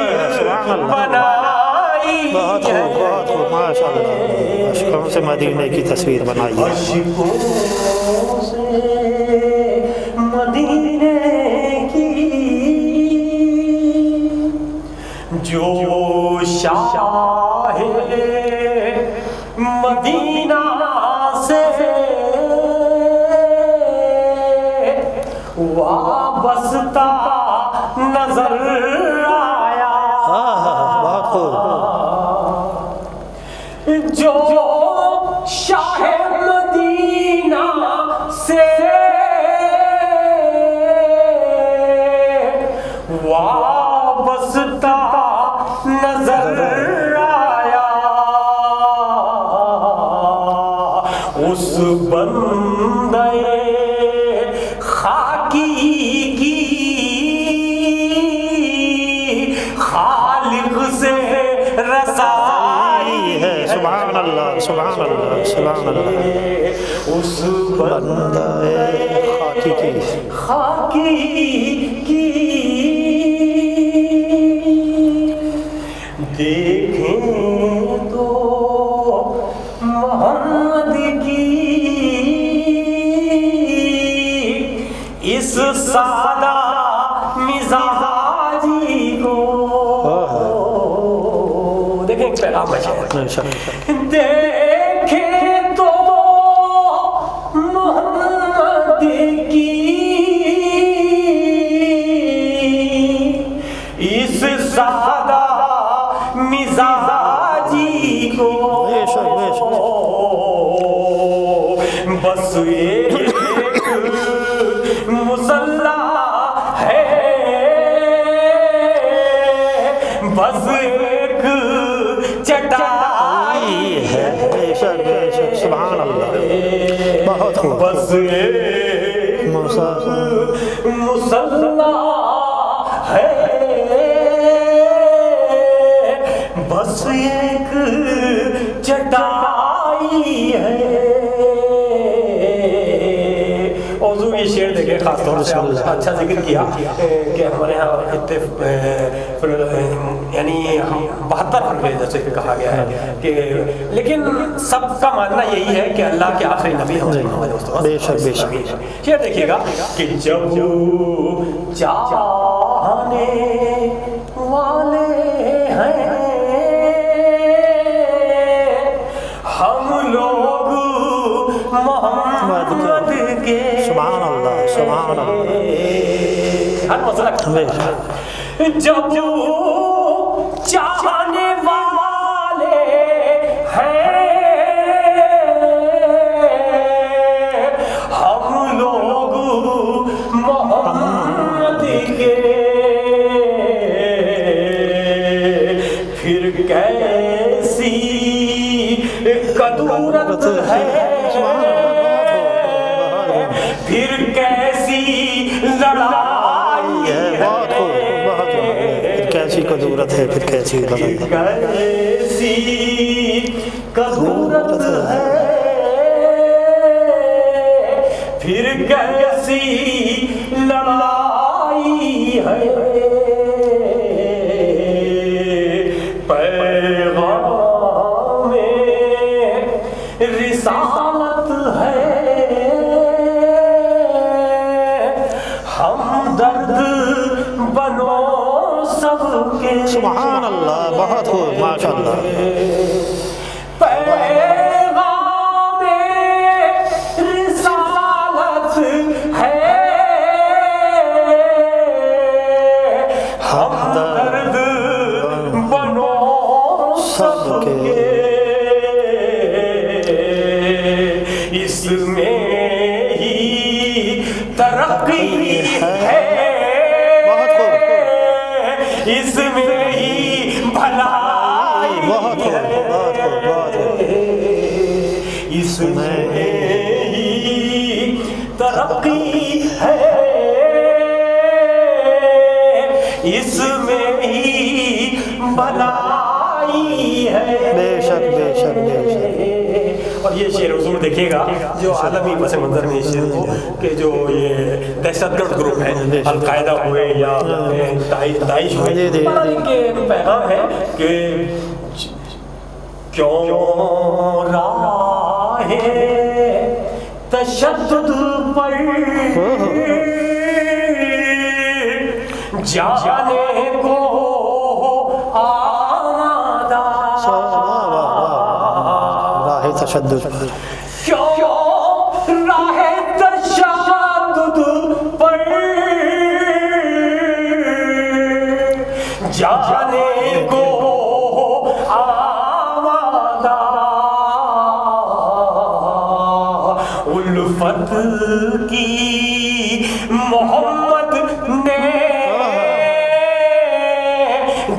عشقوں سے مدینے کی تصویر بنائی ہے، عشقوں سے مدینے کی جو شاہ مدینہ سے بستا نظر آیا، بہت خوب، جو شاہ مدینہ سے وابستہ نظر آیا، اس بندے خاکی کی خالق سے رسائی ہے، سبحان اللہ، سبحان اللہ، سبحان اللہ، اس بندے خاکی کی دیکھیں تو محمد کی اس سادہ مزاجی کو، دیکھیں ایک پیغام ہے، دیکھیں تو محمد کی اس سادہ مزاجی کو، بس ایک مسلح ہے، بس ایک چٹائی ہے، سبحان اللہ، بہت خوب، بس ایک مسلح ہے، بس ایک چٹائی ہے۔ موضوع یہ شعر دیکھیں، خاص طور سے اچھا ذکر کیا کہ ہمارے یہاں یعنی 72 فرقے جیسے کہ کہا گیا ہے کہ، لیکن سب کا ماننا یہی ہے کہ اللہ کے آخری نبی محمد مصطفیٰ، بے شک بے شک، شعر دیکھیے گا کہ جب چاہنے والے ہیں ہم لوگ محمد کے، سبحان اللہ، سبحان اللہ، ہر مسئلہ جب چاہنے والے ہیں ہم لوگ محمد کے، پھر کیسی قدورت ہے، پھر کیسی لڑائی ہے، بہت خوب، بہت خوب، کیسی قدورت ہے، پھر کیسی لڑائی ہے، کیسی قدورت ہے، پھر کیسی لڑائی ہے، پیغام رسالت ہے، ہم درد بنو سب کے، سبحان اللہ، بہت خوب، ماشاء اللہ، پیغام رسالت ہے، ہم درد بنو سب کے، اس میں ہی ترقی ہے، بہت خوب، اس میں ہی بھلائی بہت خوب، بہت خوب، بہت خوب، اس میں ہی ترقی ہے، اس میں ہی بھلائی ہے، بے شک بے شک بے شک، اور یہ شعر حضور دیکھیے گا جو عالمی پس منظر میں اس شعر کو کہ جو یہ دہشت گرد گروپ ہے، القاعدہ ہوئے یا داعش ہوئے، ان کے پیغام ہے کہ کیوں راہ تشدد پر جانے کو آمادہ، راہ تشدد، کیوں راہ تشدد پر کی محمد نے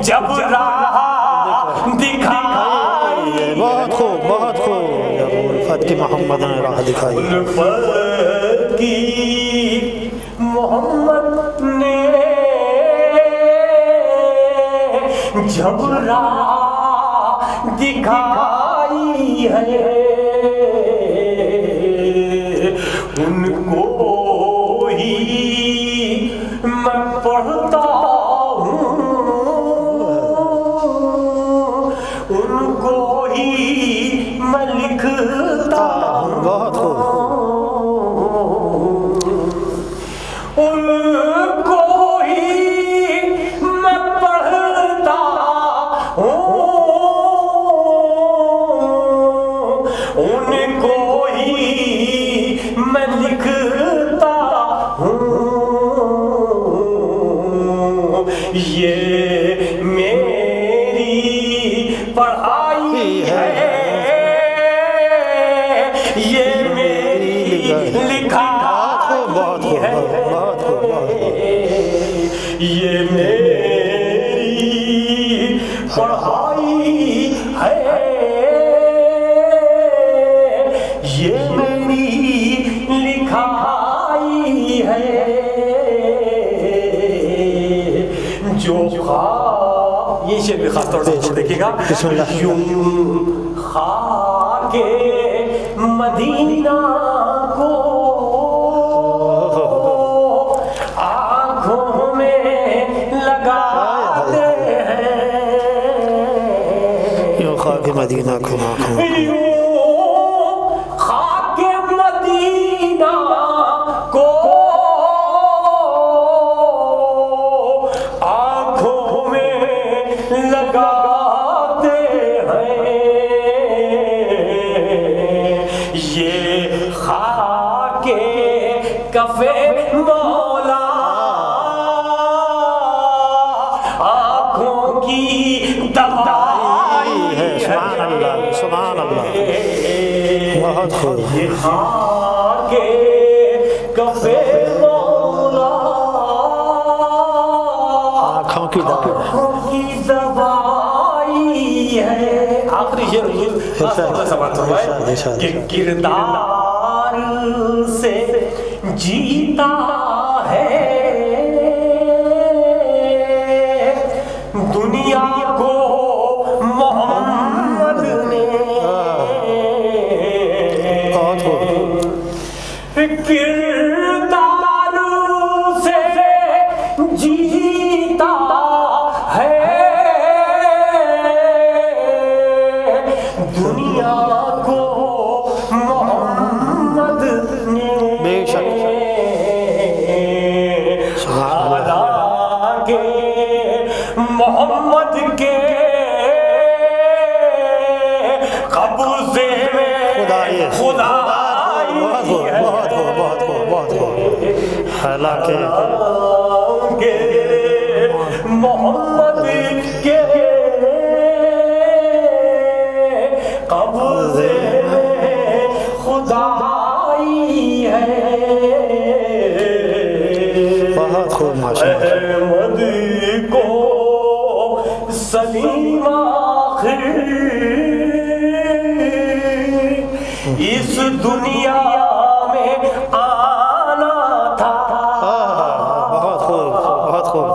جب راہ دکھائی، بہت خوب بہت خوب، جب الفت کی محمد نے راہ دکھائی، الفت کی محمد نے جب راہ دکھائی ہے، ان کو ہی میں پڑھتا ہوں، ان کو ہی میں لکھتا ہوں، بہت خوب، ان کو ہی میں پڑھتا ہوں، ان کو ہی میں لکھتا ہوں، یہ میری پڑھائی ہے، یہ میری لکھائی ہے، یہ میری پڑھائی ہے، یہ میری لکھائی ہے، جو یہ شعر بھی خاص طور سے دیکھیے گا، یوں خاک مدینہ کو آنکھوں میں لگاتے ہیں، یوں خاک مدینہ کو آنکھوں میں، خاک مدینہ کو آنکھوں میں لگاتے ہیں، یہ خاک کف مولا آنکھوں کی دوائی ہے، سبحان اللہ سبحان اللہ، بہت خوب، یہ خاک کف مولا آنکھوں کی دوائی ہے۔ آخری شعر کہ کردار سے جیتا ہے دنیا کو محمد نے، کردار سے جیتا ہے دنیا کو محمد نے، بے شک، حالانکہ محمد کے قبضے میں خدائی ہے، حالانکہ محمد کے قبضے میں خدائی ہے، بہت خوب، ماشاء اللہ، احمد کو سلیم آخر اس دنیا میں آنا تھا، بہت خوب بہت خوب،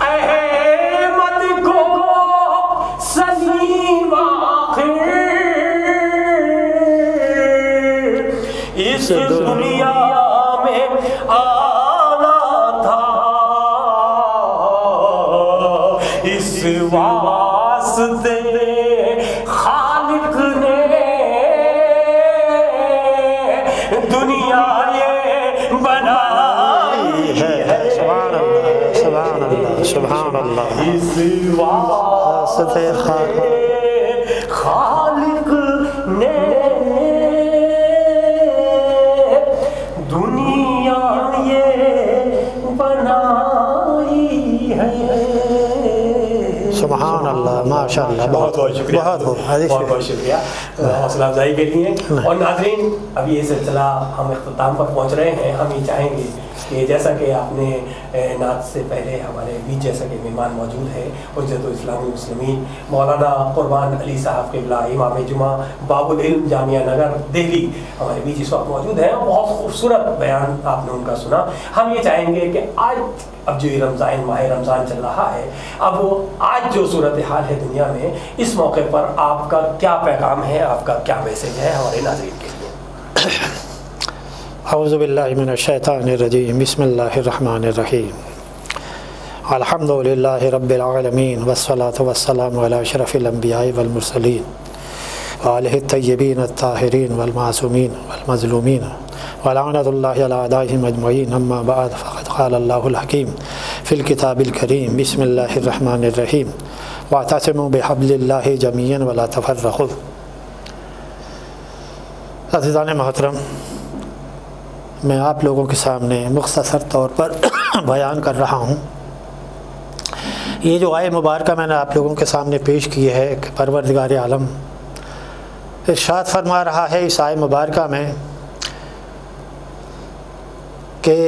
احمد کو سلیم آخر اس دنیا میں آنا تھا، اس واسطے خالق نے دنیا یہ بنائی ہے، سبحان اللہ سبحان اللہ سبحان اللہ، اس واسطے خالق نے دنیا یہ بنائی ہے، سبحان اللہ، ماشاءاللہ، بہت بہت شکریہ، بہت بہت شکریہ حوصلہ افزائی کے لیے۔ اور ناظرین، اب یہ سلسلہ ہم اختتام پر پہنچ رہے ہیں۔ ہم یہ چاہیں گے کہ جیسا کہ آپ نے نعت سے پہلے ہمارے بیچ جیسا کہ مہمان موجود ہے حجت الاسلام والمسلمین مولانا قربان علی صاحب قبلہ امام جمعہ باب العلم جامعہ نگر دہلی ہمارے بیچ اس وقت موجود ہیں، بہت خوبصورت بیان آپ نے ان کا سنا۔ ہم یہ چاہیں گے کہ آج اب جو یہ رمضان ماہ رمضان چل رہا ہے، اب آج جو صورتحال ہے دنیا میں، اس موقع پر آپ کا کیا پیغام ہے، آپ کا کیا میسج ہے ہمارے ناظرین کے لیے؟ اعوذ باللہ من الشیطان الرجیم، بسم اللہ الرحمن الرحیم، الحمد للہ رب العالمین والصلاة والسلام علی اشرف الانبیاء والمرسلین وآلہ الطیبین الطاہرین والمعصومین والمظلومین ولعنۃ اللہ علی اعدائہم اجمعین، اما بعد فقد قال اللہ الحکیم فی الکتاب الکریم، بسم اللہ الرحمن الرحیم، واعتصموا بحبل اللہ جمیعا ولا تفرقوا۔ عزیزان محترم، میں آپ لوگوں کے سامنے مختصر طور پر بیان کر رہا ہوں۔ یہ جو آیت مبارکہ میں نے آپ لوگوں کے سامنے پیش کی ہے کہ پروردگار عالم ارشاد فرما رہا ہے اس آیت مبارکہ میں کہ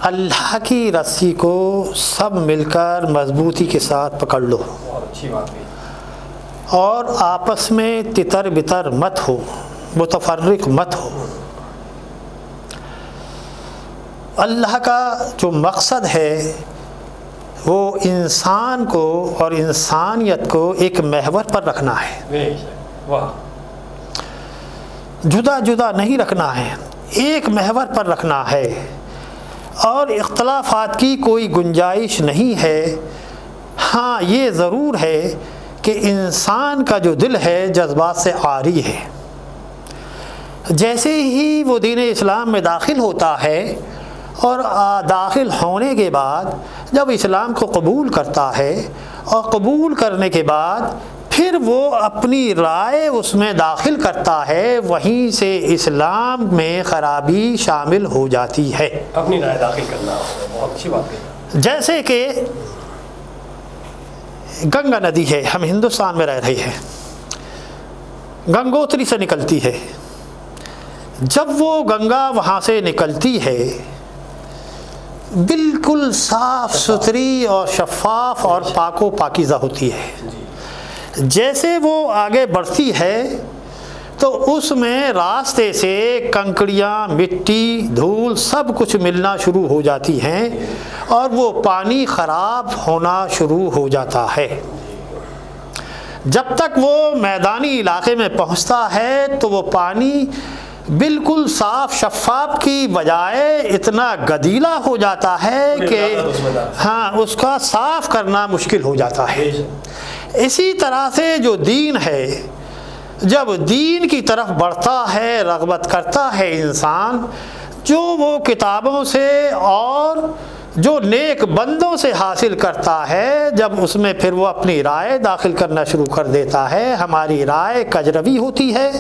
اللہ کی رسی کو سب مل کر مضبوطی کے ساتھ پکڑ لو، اچھی بات ہے، اور آپس میں تتر بتر مت ہو، متفرق مت ہو۔ اللہ کا جو مقصد ہے وہ انسان کو اور انسانیت کو ایک محور پر رکھنا ہے، جدا جدا نہیں رکھنا ہے، ایک محور پر رکھنا ہے، اور اختلافات کی کوئی گنجائش نہیں ہے۔ ہاں یہ ضرور ہے کہ انسان کا جو دل ہے جذبات سے عاری ہے۔ جیسے ہی وہ دین اسلام میں داخل ہوتا ہے اور داخل ہونے کے بعد جب اسلام کو قبول کرتا ہے اور قبول کرنے کے بعد پھر وہ اپنی رائے اس میں داخل کرتا ہے، وہیں سے اسلام میں خرابی شامل ہو جاتی ہے۔ اپنی رائے داخل کرنا بہت اچھی بات ہے۔ جیسے کہ گنگا ندی ہے، ہم ہندوستان میں رہ رہے ہیں، گنگوتری سے نکلتی ہے۔ جب وہ گنگا وہاں سے نکلتی ہے بالکل صاف ستھری اور شفاف اور پاک و پاکیزہ ہوتی ہے۔ جیسے وہ آگے بڑھتی ہے تو اس میں راستے سے کنکریاں، مٹی، دھول سب کچھ ملنا شروع ہو جاتی ہیں اور وہ پانی خراب ہونا شروع ہو جاتا ہے۔ جب تک وہ میدانی علاقے میں پہنچتا ہے تو وہ پانی بالکل صاف شفاف کی بجائے اتنا گدیلا ہو جاتا ہے کہ ہاں اس کا صاف کرنا مشکل ہو جاتا ہے۔ اسی طرح سے جو دین ہے، جب دین کی طرف بڑھتا ہے، رغبت کرتا ہے انسان، جو وہ کتابوں سے اور جو نیک بندوں سے حاصل کرتا ہے، جب اس میں پھر وہ اپنی رائے داخل کرنا شروع کر دیتا ہے، ہماری رائے کجروی ہوتی ہے،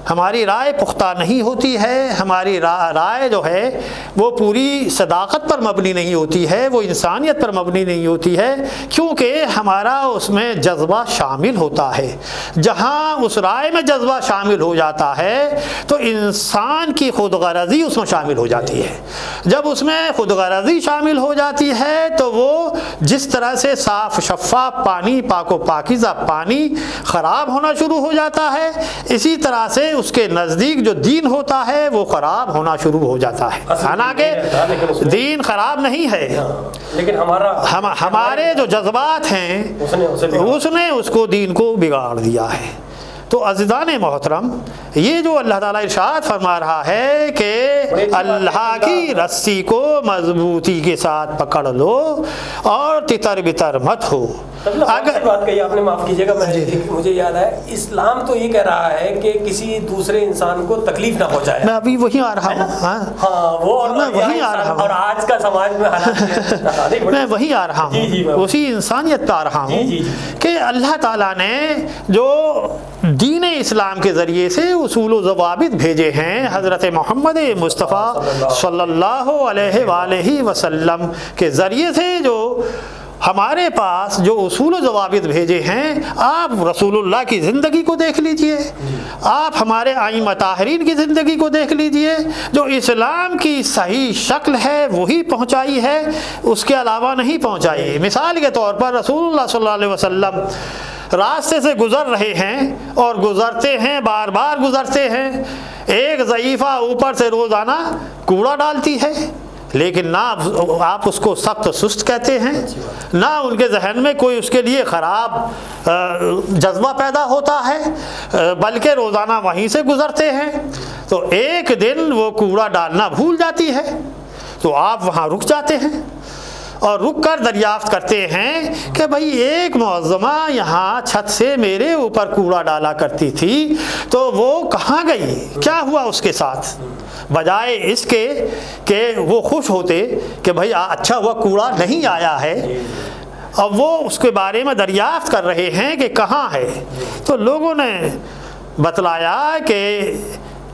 ہماری رائے پختہ نہیں ہوتی ہے، ہماری رائے جو ہے وہ پوری صداقت پر مبنی نہیں ہوتی ہے، وہ انسانیت پر مبنی نہیں ہوتی ہے، کیونکہ ہمارا اس میں جذبہ شامل ہوتا ہے۔ جہاں اس رائے میں جذبہ شامل ہو جاتا ہے تو انسان کی خود غرضی اس میں شامل ہو جاتی ہے۔ جب اس میں خود غرضی شامل ہو جاتی ہے تو وہ جس طرح سے صاف شفاف پانی، پاک و پاکیزہ پانی خراب ہونا شروع ہو جاتا ہے، اسی طرح سے اس کے نزدیک جو دین ہوتا ہے وہ خراب ہونا شروع ہو جاتا ہے۔ حالانکہ دین خراب نہیں ہے، لیکن ہمارے جو جذبات ہیں اس نے اس کو دین کو بگاڑ دیا ہے۔ تو عزیزان محترم، یہ جو اللہ تعالیٰ ارشاد فرما رہا ہے کہ اللہ کی رسی کو مضبوطی کے ساتھ پکڑ لو اور تتر بتر مت ہو۔ اگر بات کہی آپ نے، معاف کیجیے گا، مجھے یاد ہے اسلام تو یہ کہہ رہا ہے کہ کسی دوسرے انسان کو تکلیف نہ پہنچائے۔ میں ابھی وہی آ رہا ہوں، ہاں وہ میں وہی آ رہا ہوں، اور آج کا سماج میں میں وہی آ رہا ہوں، اسی انسانیت پہ آ رہا ہوں کہ اللہ تعالیٰ نے جو دین اسلام کے ذریعے سے اصول و ضوابط بھیجے ہیں، حضرت محمد مصطفیٰ صلی اللہ علیہ وآلہ وسلم کے ذریعے سے جو ہمارے پاس جو اصول و ضوابط بھیجے ہیں، آپ رسول اللہ کی زندگی کو دیکھ لیجئے، آپ ہمارے ائمہ طاہرین کی زندگی کو دیکھ لیجئے، جو اسلام کی صحیح شکل ہے وہی پہنچائی ہے، اس کے علاوہ نہیں پہنچائی۔ مثال کے طور پر رسول اللہ صلی اللہ علیہ وسلم راستے سے گزر رہے ہیں اور گزرتے ہیں، بار بار گزرتے ہیں، ایک ضعیفہ اوپر سے روزانہ کوڑا ڈالتی ہے، لیکن نہ آپ اس کو سخت و سست کہتے ہیں، نہ ان کے ذہن میں کوئی اس کے لیے خراب جذبہ پیدا ہوتا ہے، بلکہ روزانہ وہیں سے گزرتے ہیں۔ تو ایک دن وہ کوڑا ڈالنا بھول جاتی ہے تو آپ وہاں رک جاتے ہیں اور رک کر دریافت کرتے ہیں کہ بھئی ایک معظمہ یہاں چھت سے میرے اوپر کوڑا ڈالا کرتی تھی، تو وہ کہاں گئی، کیا ہوا اس کے ساتھ؟ بجائے اس کے کہ وہ خوش ہوتے کہ بھئی اچھا ہوا کوڑا نہیں آیا ہے، اب وہ اس کے بارے میں دریافت کر رہے ہیں کہ کہاں ہے۔ تو لوگوں نے بتلایا کہ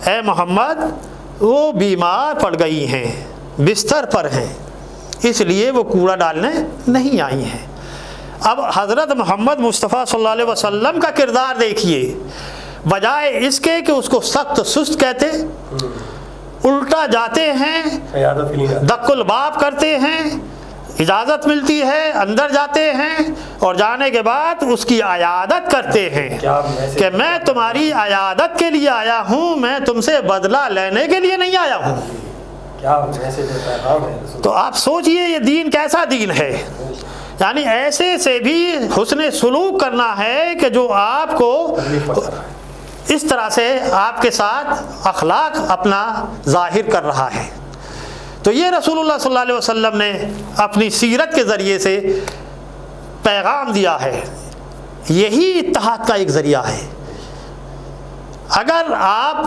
اے محمد وہ بیمار پڑ گئی ہیں، بستر پر ہیں، اس لیے وہ کوڑا ڈالنے نہیں آئی ہیں۔ اب حضرت محمد مصطفیٰ صلی اللہ علیہ وسلم کا کردار دیکھیے، بجائے اس کے کہ اس کو سخت سست کہتے، الٹا جاتے ہیں، دق الباب کرتے ہیں، اجازت ملتی ہے، اندر جاتے ہیں اور جانے کے بعد اس کی عیادت کرتے ہیں کہ میں تمہاری عیادت کے لیے آیا ہوں، میں تم سے بدلہ لینے کے لیے نہیں آیا ہوں۔ تو آپ سوچئے یہ دین کیسا دین ہے، یعنی ایسے سے بھی حسن سلوک کرنا ہے کہ جو آپ کو اس طرح سے آپ کے ساتھ اخلاق اپنا ظاہر کر رہا ہے۔ تو یہ رسول اللہ صلی اللہ علیہ وسلم نے اپنی سیرت کے ذریعے سے پیغام دیا ہے، یہی اتحاد کا ایک ذریعہ ہے۔ اگر آپ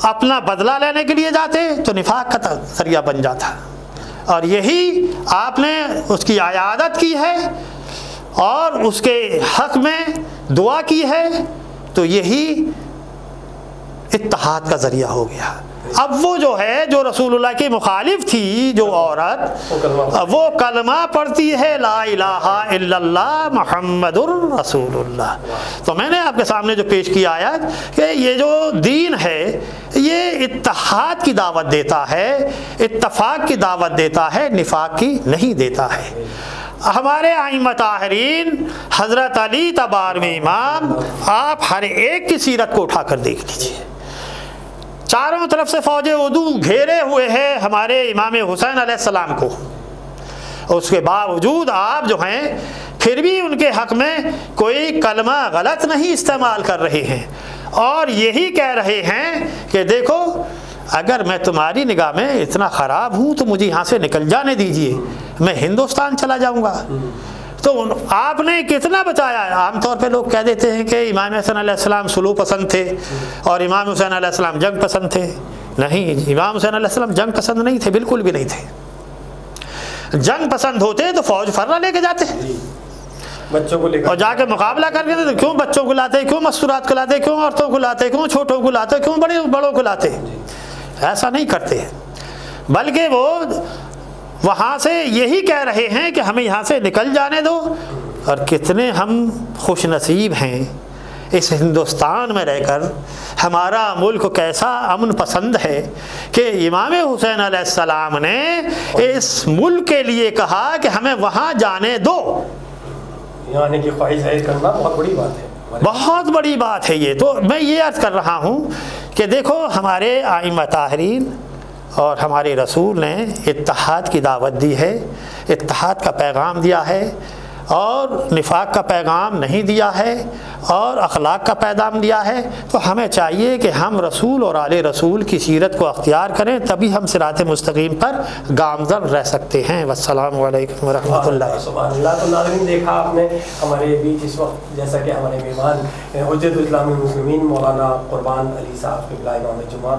اپنا بدلہ لینے کے لیے جاتے تو نفاق کا ذریعہ بن جاتا، اور یہی آپ نے اس کی عیادت کی ہے اور اس کے حق میں دعا کی ہے، تو یہی اتحاد کا ذریعہ ہو گیا۔ اب وہ جو ہے جو رسول اللہ کی مخالف تھی جو عورت، وہ کلمہ پڑھتی ہے لا الہ الا اللہ محمد الرسول اللہ۔ تو میں نے آپ کے سامنے جو پیش کیا آیت کہ یہ جو دین ہے یہ اتحاد کی دعوت دیتا ہے، اتفاق کی دعوت دیتا ہے، نفاق کی نہیں دیتا ہے۔ ہمارے ائمہ طاہرین حضرت علی تبارمی امام، آپ ہر ایک کی سیرت کو اٹھا کر دیکھ لیجیے، چاروں طرف سے فوج عدو گھیرے ہوئے ہیں ہمارے امام حسین علیہ السلام کو، اس کے باوجود آپ جو ہیں پھر بھی ان کے حق میں کوئی کلمہ غلط نہیں استعمال کر رہے ہیں، اور یہی کہہ رہے ہیں کہ دیکھو اگر میں تمہاری نگاہ میں اتنا خراب ہوں تو مجھے یہاں سے نکل جانے دیجئے، میں ہندوستان چلا جاؤں گا۔ تو آپ نے کتنا بچایا۔ عام طور پہ لوگ کہہ دیتے ہیں کہ امام حسن علیہ السلام سلو پسند تھے اور امام حسین علیہ السلام جنگ پسند تھے۔ نہیں، امام حسین علیہ السلام جنگ پسند نہیں تھے، بالکل بھی نہیں تھے۔ جنگ پسند ہوتے تو فوج فرہ لے کے جاتے، بچوں کو لے کر اور جا کے مقابلہ کر کے دیتے۔ کیوں بچوں کو لاتے، کیوں مستورات کو لاتے، کیوں عورتوں کو لاتے، کیوں چھوٹوں کو لاتے، کیوں بڑوں کو لاتے؟ ایسا نہیں کرتے، بلکہ وہ وہاں سے یہی کہہ رہے ہیں کہ ہمیں یہاں سے نکل جانے دو۔ اور کتنے ہم خوش نصیب ہیں اس ہندوستان میں رہ کر، ہمارا ملک کیسا امن پسند ہے کہ امام حسین علیہ السلام نے اس ملک کے لیے کہا کہ ہمیں وہاں جانے دو۔ یہاں آنے کی خواہش ظاہر کرنا بہت بڑی بات ہے، بہت بڑی بات ہے یہ۔ تو میں یہ عرض کر رہا ہوں کہ دیکھو ہمارے ائمہ طاہرین اور ہمارے رسول نے اتحاد کی دعوت دی ہے، اتحاد کا پیغام دیا ہے، اور نفاق کا پیغام نہیں دیا ہے، اور اخلاق کا پیغام دیا ہے۔ تو ہمیں چاہیے کہ ہم رسول اور آل رسول کی سیرت کو اختیار کریں، تبھی ہم صراط مستقیم پر گامزن رہ سکتے ہیں۔ والسلام علیکم ورحمۃ اللہ۔ سبحان اللہ۔ تو ناظرین دیکھا آپ نے ہمارے بیچ اس وقت جیسا کہ ہمارے مہمان حجت الاسلام المسلمین مولانا قربان علی صاحب قبلہ امام جمعہ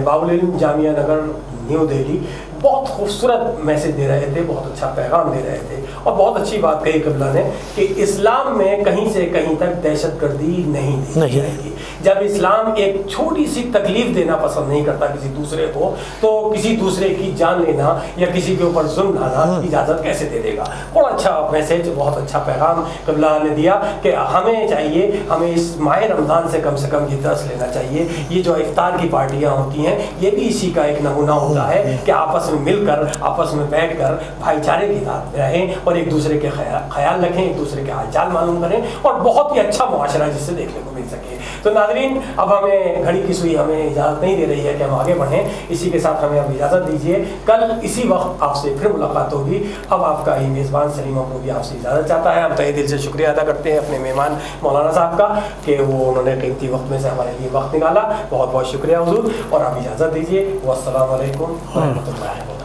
باب العلم جامعہ نگر نیو دہلی بہت خوبصورت میسج دے رہے تھے، بہت اچھا پیغام دے رہے تھے، اور بہت اچھی بات کہی قبلہ نے کہ اسلام میں کہیں سے کہیں تک دہشت دہشت گردی نہیں دی جائے گی۔ جب اسلام ایک چھوٹی سی تکلیف دینا پسند نہیں کرتا کسی دوسرے کو، تو کسی دوسرے کی جان لینا یا کسی کے اوپر ظلم ڈھانا اجازت کیسے دے دے گا؟ بہت اچھا میسج، بہت اچھا پیغام قبلہ نے دیا کہ ہمیں چاہیے، ہمیں اس ماہ رمضان سے کم یہ درس لینا چاہیے۔ یہ جو افطار کی پارٹیاں ہوتی ہیں یہ بھی اسی کا ایک نمونہ ہوتا ہے کہ آپس میں مل کر، آپس میں بیٹھ کر بھائی چارے کی ساتھ رہیں اور ایک دوسرے کے خیال رکھیں، ایک دوسرے کے حال چال معلوم کریں، اور بہت ہی اچھا معاشرہ جس سے دیکھنے کو مل سکے۔ تو ناظرین، اب ہمیں گھڑی کی سوئی ہمیں اجازت نہیں دے رہی ہے کہ ہم آگے بڑھیں، اسی کے ساتھ ہمیں اب اجازت دیجیے۔ کل اسی وقت آپ سے پھر ملاقات ہوگی۔ اب آپ کا ہی میزبان سلیم ابرو بھی آپ سے اجازت چاہتا ہے۔ ہم تہہ دل سے شکریہ ادا کرتے ہیں اپنے مہمان مولانا صاحب کا کہ وہ انہوں نے قیمتی وقت میں سے ہمارے لیے وقت نکالا۔ بہت بہت شکریہ حضور، اور آپ اجازت دیجیے۔ والسلام علیکم ورحمۃ اللہ وبرکاتہ۔